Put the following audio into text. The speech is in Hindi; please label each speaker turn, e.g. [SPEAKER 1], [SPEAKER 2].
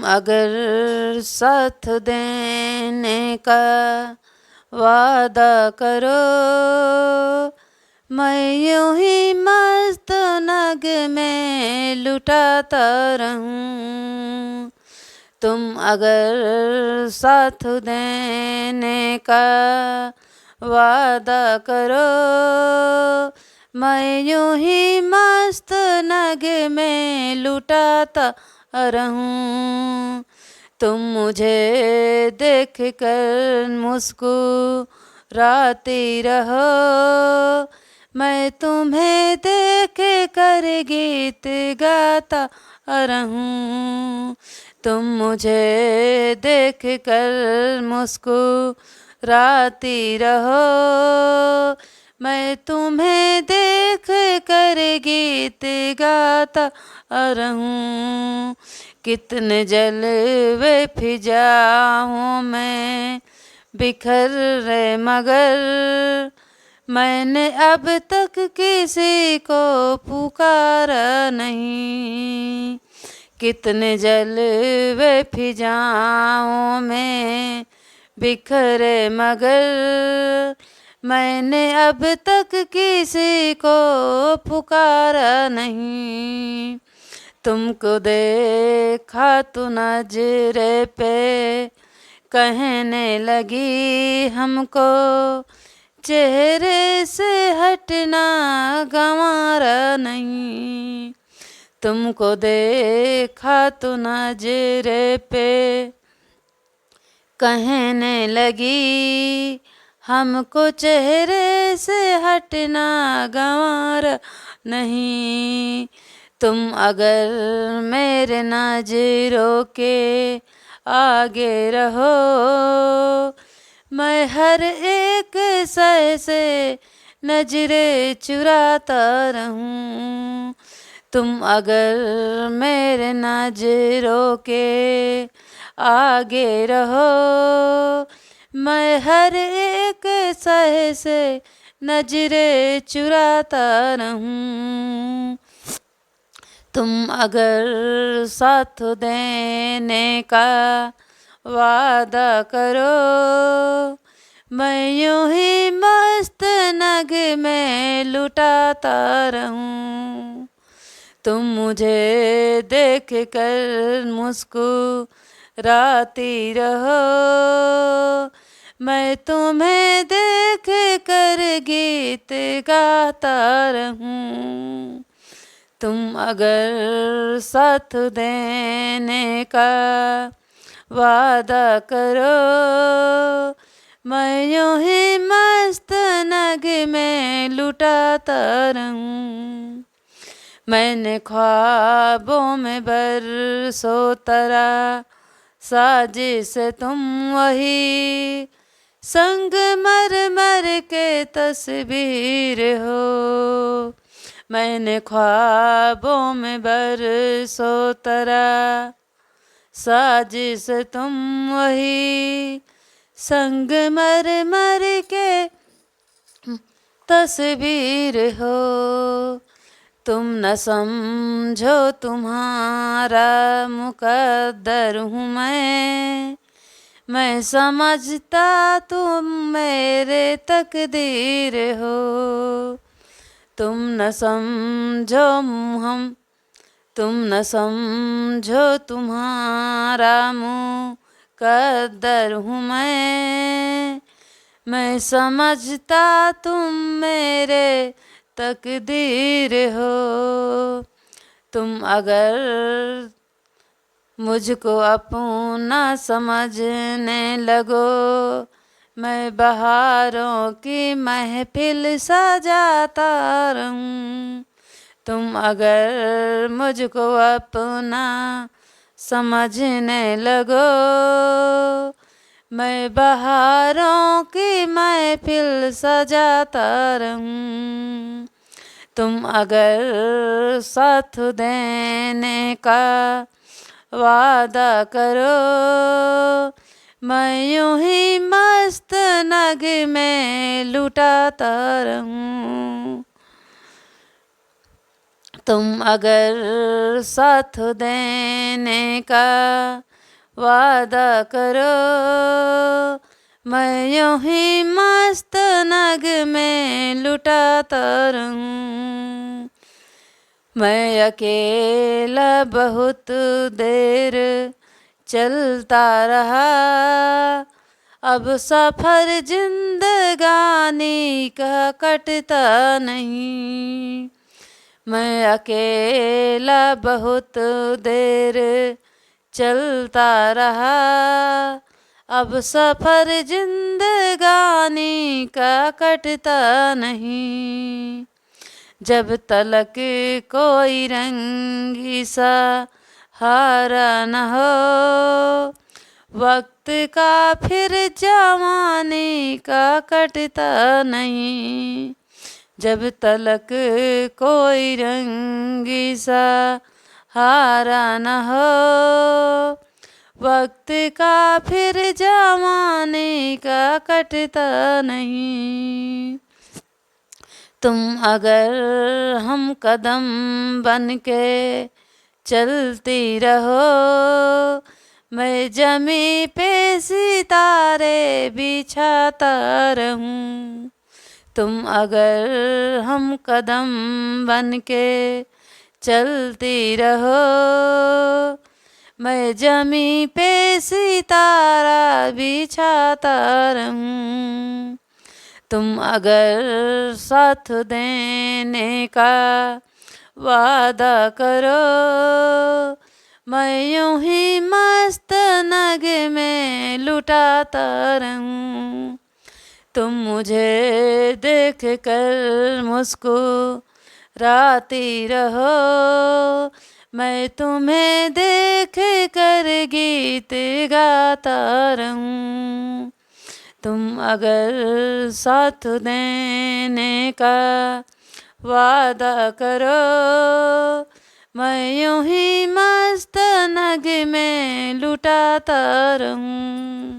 [SPEAKER 1] अगर साथ देने का वादा करो, मैं यूं ही मस्त नग में लुटाता रहूं। तुम अगर साथ देने का वादा करो, मैं यूं ही मस्त नग में लुटाता रहूं। तुम मुझे देख कर मुस्कुराती रहो, मैं तुम्हें देख कर गीत गाता रहूं। तुम मुझे देख कर मुस्कुराती रहो, मैं तुम्हें देख कर गीत गाता रहूं। कितने जलवे फिजाओं में बिखर रहे, मगर मैंने अब तक किसी को पुकारा नहीं। कितने जलवे फिजाओं में बिखरे, मगर मैंने अब तक किसी को पुकारा नहीं। तुमको देखा तो नजरे पे कहने लगी हमको, चेहरे से हटना गंवारा नहीं। तुमको देखा तो नजरे पे कहने लगी हमको, चेहरे से हटना गंवारा नहीं। तुम अगर मेरे नजरों के आगे रहो, मैं हर एक सह से नजरें चुराता रहूं। तुम अगर मेरे नजरों के आगे रहो, मैं हर एक सह से नजरें चुराता रहूं। तुम अगर साथ देने का वादा करो, मैं यूं ही मस्त नग में लुटाता रहूं। तुम मुझे देख कर मुस्कुराती रहो, मैं तुम्हें देख कर गीत गाता रहूं। तुम अगर साथ देने का वादा करो, मैं यूं ही मस्त नग में लुटाता रहूं। मैंने ख्वाबों में बरसों तरह साजिश तुम वही, संगमरमर के तस्वीर हो। मैंने ख्वाबों में बरसों तरह साजिश तुम वही, संगमरमर के तस्वीर हो। तुम न समझो तुम्हारा मुकद्दर हूँ मैं समझता तुम मेरे तकदीर हो। तुम न समझो तुम न समझो तुम्हारा मुकद्दर हूँ मैं समझता तुम मेरे तकदीर हो। तुम अगर मुझको अपना समझने लगो, मैं बहारों की महफिल सजाता रहूं। तुम अगर मुझको अपना समझने लगो, मैं बहारों की महफिल सजाता रहूं। तुम अगर साथ देने का वादा करो, मैं यूं ही मस्त नग में लुटाता रहूं। तुम अगर साथ देने का वादा करो मैं यूं ही मस्त नग में लुटाता रहूं। मैं अकेला बहुत देर चलता रहा, अब सफर जिंदगानी का कटता नहीं। मैं अकेला बहुत देर चलता रहा, अब सफर जिंदगानी का कटता नहीं। जब तलक कोई रंगी सा हारा न हो, वक्त का फिर जवानी का कटता नहीं। जब तलक कोई रंगी सा हारा न हो, वक्त का फिर जवानी का कटता नहीं। तुम अगर हम कदम बन के चलती रहो, मैं जमी पे सितारे बिछाता रहूं। तुम अगर हम कदम बन के चलती रहो, मैं जमी पे सितारा बिछाता रहूं। तुम अगर साथ देने का वादा करो, मैं यूं ही मस्त नग में लुटाता रहूं। तुम मुझे देख कर मुस्कुराती रहो, मैं तुम्हें देख कर गीत गाता रहूं। तुम अगर साथ देने का वादा करो, मैं यूं ही मस्त नग में लुटाता रहूं।